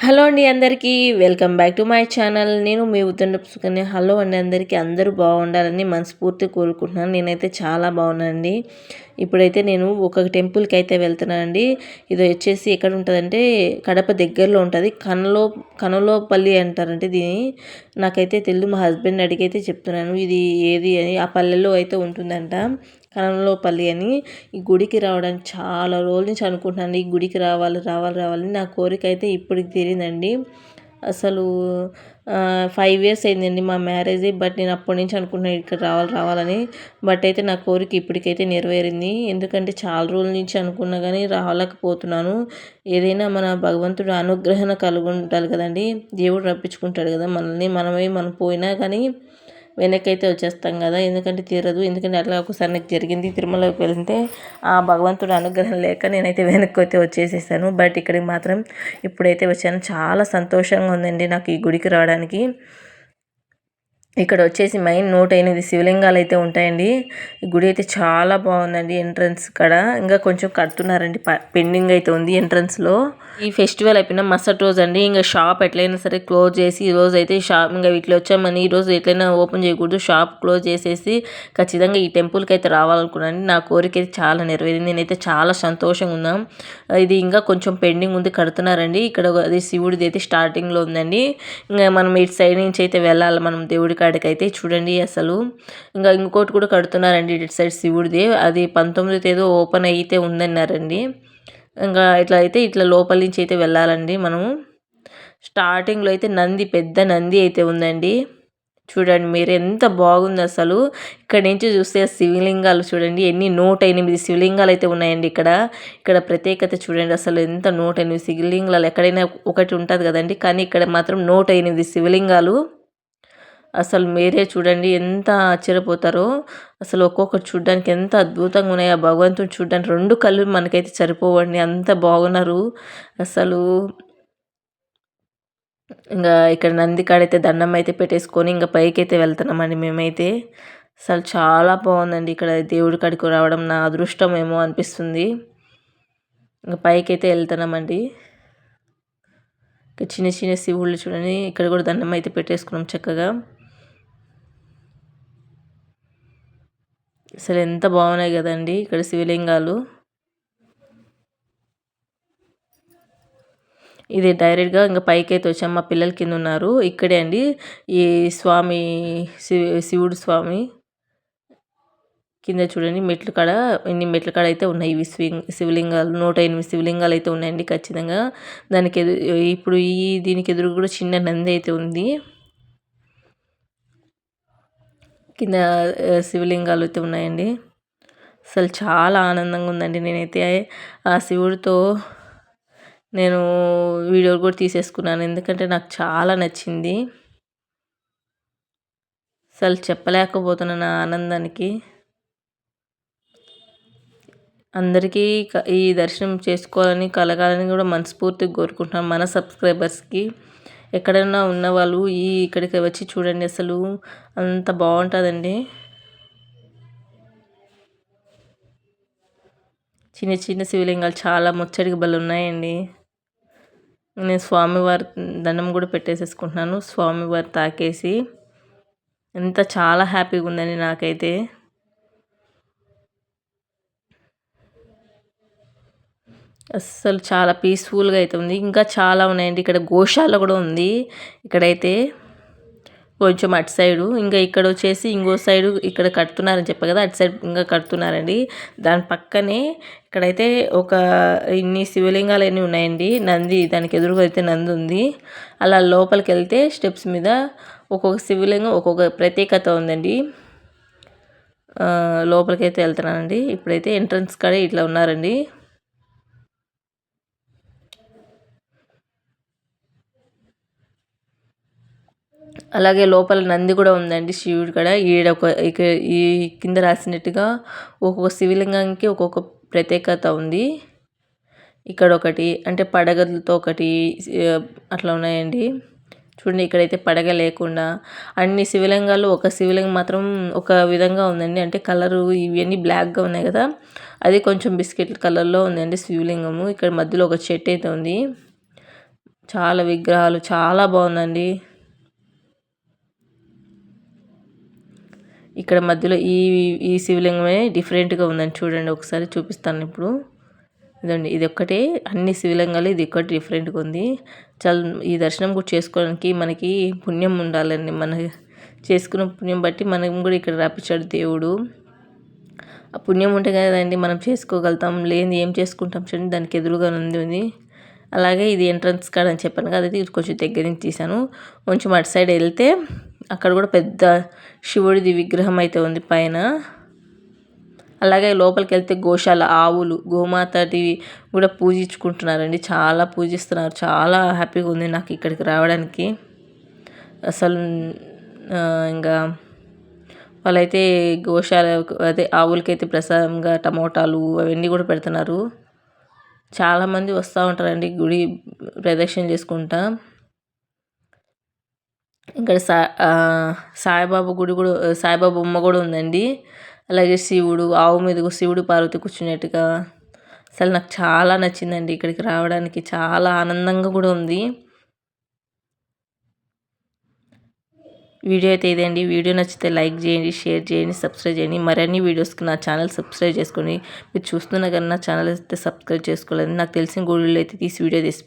Hello అండి అందరికీ welcome back to my channel. నేను మీ ఉద్దండపు సుకన్య. హలో అండి అందరికీ, అందరూ బాగుండాలని మనస్ఫూర్తిగా కోరుకుంటున్నాను. నేనైతే చాలా బాగున్నానండి. ఇప్పుడైతే నేను ఒక టెంపుల్కి అయితే వెళ్తున్నానండి. ఇది వచ్చేసి ఎక్కడ ఉంటుందంటే కడప దగ్గరలో ఉంటుంది. కనులోపల్లి అంటారంటే దీన్ని. నాకైతే తెలియదు, మా హస్బెండ్ అడిగైతే చెప్తున్నాను ఇది ఏది అని. ఆ పల్లెల్లో అయితే ఉంటుందంట, కనంలోపల్లి అని. ఈ గుడికి రావడానికి చాలా రోజుల నుంచి అనుకుంటున్నాను, ఈ గుడికి రావాలి రావాలి రావాలని. నా కోరిక అయితే ఇప్పటికి తీరిందండి. అసలు 5 years అయిందండి మా మ్యారేజ్. బట్ నేను అప్పటి నుంచి అనుకుంటున్నాను ఇక్కడ రావాలి రావాలని. బట్ అయితే నా కోరిక ఇప్పటికైతే నెరవేరింది. ఎందుకంటే చాలా రోజుల నుంచి అనుకున్నా కానీ రాలేకపోతున్నాను. ఏదైనా మన భగవంతుడు అనుగ్రహణ కలిగి ఉండాలి కదండి. దేవుడు రప్పించుకుంటాడు కదా మనల్ని. మనం పోయినా కానీ వెనకైతే వచ్చేస్తాం కదా, ఎందుకంటే తీరదు. ఎందుకంటే అట్లా ఒకసారి నాకు జరిగింది. తిరుమలకి వెళ్తే ఆ భగవంతుడు అనుగ్రహం లేక నేనైతే వెనక్కి అయితే వచ్చేసేసాను. బట్ ఇక్కడికి మాత్రం ఇప్పుడైతే వచ్చాను. చాలా సంతోషంగా ఉందండి నాకు ఈ గుడికి రావడానికి. ఇక్కడ వచ్చేసి మెయిన్ 108 శివలింగాలు అయితే ఉంటాయండి. ఈ గుడి అయితే చాలా బాగుందండి. ఎంట్రన్స్ కాడ ఇంకా కొంచెం కడుతున్నారండి, పెండింగ్ అయితే ఉంది ఎంట్రన్స్లో. ఈ ఫెస్టివల్ అయిపోయిన మరుసటి రోజు అండి ఇంకా షాప్ ఎట్లయినా సరే క్లోజ్ చేసి, ఈ రోజు అయితే షాప్ ఇంకా ఇట్లా వచ్చామని ఈరోజు ఎట్లయినా ఓపెన్ చేయకూడదు, షాప్ క్లోజ్ చేసేసి ఖచ్చితంగా ఈ టెంపుల్కి అయితే రావాలనుకున్నాను. నా కోరిక అయితే చాలా నెరవేరింది. నేనైతే చాలా సంతోషంగా ఉన్నాం. ఇది ఇంకా కొంచెం పెండింగ్ ఉంది, కడుతున్నారండి. ఇక్కడ అది శివుడిది అయితే స్టార్టింగ్లో ఉందండి. ఇంకా మనం ఇటు సైడ్ నుంచి అయితే వెళ్ళాలి మనం దేవుడి కాడికి అయితే. చూడండి అసలు ఇంకా ఇంకోటి కూడా కడుతున్నారండి ఇటు సైడ్ శివుడిది. అది 19th ఏదో ఓపెన్ అయితే ఉందన్నారండి. ఇంకా ఇట్లా అయితే ఇట్లా లోపల నుంచి అయితే వెళ్ళాలండి మనము. స్టార్టింగ్లో అయితే పెద్ద నంది అయితే ఉందండి. చూడండి మీరు, ఎంత బాగుంది అసలు. ఇక్కడ నుంచి చూస్తే శివలింగాలు చూడండి ఎన్ని 108 శివలింగాలు అయితే ఉన్నాయండి ఇక్కడ ప్రత్యేకత చూడండి అసలు. ఎంత 108 శివలింగాలు, ఎక్కడైనా ఒకటి ఉంటుంది కదండి, కానీ ఇక్కడ మాత్రం 108 శివలింగాలు. అసలు మీరే చూడండి ఎంత ఆశ్చర్యపోతారో. అసలు ఒక్కొక్కటి చూడడానికి ఎంత అద్భుతంగా ఉన్నాయి. ఆ భగవంతుని చూడడానికి 2 కళ్ళు మనకైతే సరిపోవండి, అంత బాగున్నారు అసలు. ఇంకా ఇక్కడ నంది కాడైతే దండం అయితే పెట్టేసుకొని ఇంకా పైకి అయితే వెళ్తున్నామండి మేమైతే. అసలు చాలా బాగుందండి ఇక్కడ దేవుడి కాడికి రావడం. నా అదృష్టం ఏమో అనిపిస్తుంది. ఇంకా పైకి అయితే వెళ్తున్నామండి. ఇంకా చిన్న చిన్న శివుళ్ళు చూడండి, ఇక్కడ కూడా దండం అయితే పెట్టేసుకున్నాం చక్కగా. అసలు ఎంత బాగున్నాయి కదండి ఇక్కడ శివలింగాలు. ఇది డైరెక్ట్గా ఇంకా పైకి అయితే వచ్చాం. మా పిల్లల కింద ఉన్నారు. ఇక్కడే అండి ఈ స్వామి, శివుడు స్వామి కింద చూడండి మెట్ల కాడ, ఇన్ని మెట్ల కాడ అయితే ఉన్నాయి ఇవి శివలింగాలు. 108 శివలింగాలు అయితే ఉన్నాయండి ఖచ్చితంగా. దానికి ఇప్పుడు దీనికి ఎదురు కూడా చిన్న నంది అయితే ఉంది. కింద శివలింగాలు అయితే ఉన్నాయండి. అసలు చాలా ఆనందంగా ఉందండి. నేనైతే ఆ శివుడితో నేను వీడియోలు కూడా తీసేసుకున్నాను, ఎందుకంటే నాకు చాలా నచ్చింది. అసలు చెప్పలేకపోతున్నాను నా ఆనందానికి. అందరికీ ఈ దర్శనం చేసుకోవాలని, కలగాలని కూడా మనస్ఫూర్తిగా కోరుకుంటున్నాను. మన సబ్స్క్రైబర్స్కి ఎక్కడైనా ఉన్నవాళ్ళు ఇక్కడికి వచ్చి చూడండి, అసలు అంత బాగుంటుందండి. చిన్న చిన్న శివలింగాలు చాలా ముచ్చటికి బలు ఉన్నాయండి. నేను స్వామివారి దండం కూడా పెట్టేసేసుకుంటున్నాను, స్వామివారి తాకేసి. ఎంత చాలా హ్యాపీగా ఉందండి నాకైతే. అస్సలు చాలా పీస్ఫుల్గా అయితే ఉంది. ఇంకా చాలా ఉన్నాయండి. ఇక్కడ గోశాల కూడా ఉంది ఇక్కడైతే, కొంచెం అటు సైడు. ఇంకా ఇక్కడ వచ్చేసి ఇంకో సైడు ఇక్కడ కడుతున్నారని చెప్పా కదా, అటు సైడ్ ఇంకా కడుతున్నారండి. దాని పక్కనే ఇక్కడైతే ఒక ఇన్ని శివలింగాలు అన్నీ ఉన్నాయండి. నంది దానికి ఎదురుగా అయితే నంది ఉంది. అలా లోపలికి వెళ్తే స్టెప్స్ మీద ఒక్కొక్క శివలింగం ఒక్కొక్క ప్రత్యేకత ఉందండి. లోపలికి అయితే వెళ్తున్నానండి. ఇప్పుడైతే ఎంట్రన్స్ కాడే ఇట్లా ఉన్నారండి. అలాగే లోపల నంది కూడా ఉందండి శివుడు కాడ. ఈ కింద రాసినట్టుగా ఒక్కొక్క శివలింగానికి ఒక్కొక్క ప్రత్యేకత ఉంది. ఇక్కడ ఒకటి అంటే పడగలతో ఒకటి అట్లా ఉన్నాయండి. చూడండి ఇక్కడైతే పడగ లేకుండా అన్ని శివలింగాలు, ఒక శివలింగం మాత్రం ఒక విధంగా ఉందండి. అంటే కలరు ఇవన్నీ బ్లాక్గా ఉన్నాయి కదా, అది కొంచెం బిస్కెట్ కలర్లో ఉందండి శివలింగము. ఇక్కడ మధ్యలో ఒక చెట్టు అయితే ఉంది. చాలా విగ్రహాలు చాలా బాగుందండి. ఇక్కడ మధ్యలో ఈ ఈ శివలింగమే డిఫరెంట్గా ఉందని చూడండి, ఒకసారి చూపిస్తాను ఇప్పుడు. ఇదండి, ఇది ఒక్కటే అన్ని శివలింగాలు ఇది ఒక్కటి డిఫరెంట్గా ఉంది. చాలా ఈ దర్శనం కూడా చేసుకోవడానికి మనకి పుణ్యం ఉండాలండి. మన చేసుకున్న పుణ్యం బట్టి మనం కూడా ఇక్కడ రప్పించాడు దేవుడు. ఆ పుణ్యం ఉంటే కదండి మనం చేసుకోగలుగుతాం, లేని ఏం చేసుకుంటాం చూడండి. దానికి ఎదురుగా ఉంది. అలాగే ఇది ఎంట్రన్స్ కార్డ్ అని చెప్పాను కదా, ఇది కొంచెం దగ్గర నుంచి తీసాను. కొంచెం అటు సైడ్ వెళ్తే అక్కడ కూడా పెద్ద శివుడిది విగ్రహం అయితే ఉంది పైన. అలాగే లోపలికి వెళ్తే గోశాల, ఆవులు, గోమాతది కూడా పూజించుకుంటున్నారండి. చాలా పూజిస్తున్నారు. చాలా హ్యాపీగా ఉంది నాకు ఇక్కడికి రావడానికి. అసలు ఇంకా వాళ్ళైతే గోశాల అదే ఆవులకైతే ప్రసాదంగా టమోటాలు అవన్నీ కూడా పెడుతున్నారు. చాలామంది వస్తూ ఉంటారండి గుడి ప్రదక్షిణ చేసుకుంటా. ఇక్కడ సాయిబాబా గుడి కూడా, సాయిబాబా బొమ్మ కూడా ఉందండి. అలాగే శివుడు, ఆవు మీద శివుడు పార్వతి కూర్చున్నట్టుగా. అసలు నాకు చాలా నచ్చిందండి ఇక్కడికి రావడానికి, చాలా ఆనందంగా కూడా ఉంది. వీడియో అయితే ఇదండి. వీడియో నచ్చితే లైక్ చేయండి, షేర్ చేయండి, సబ్స్క్రైబ్ చేయండి. మరిన్ని వీడియోస్కి నా ఛానల్ సబ్స్క్రైబ్ చేసుకొని, మీరు చూస్తున్న కానీ నా ఛానల్ అయితే సబ్స్క్రైబ్ చేసుకోలేదు. నాకు తెలిసిన గుడిలో అయితే తీసి వీడియో తీసి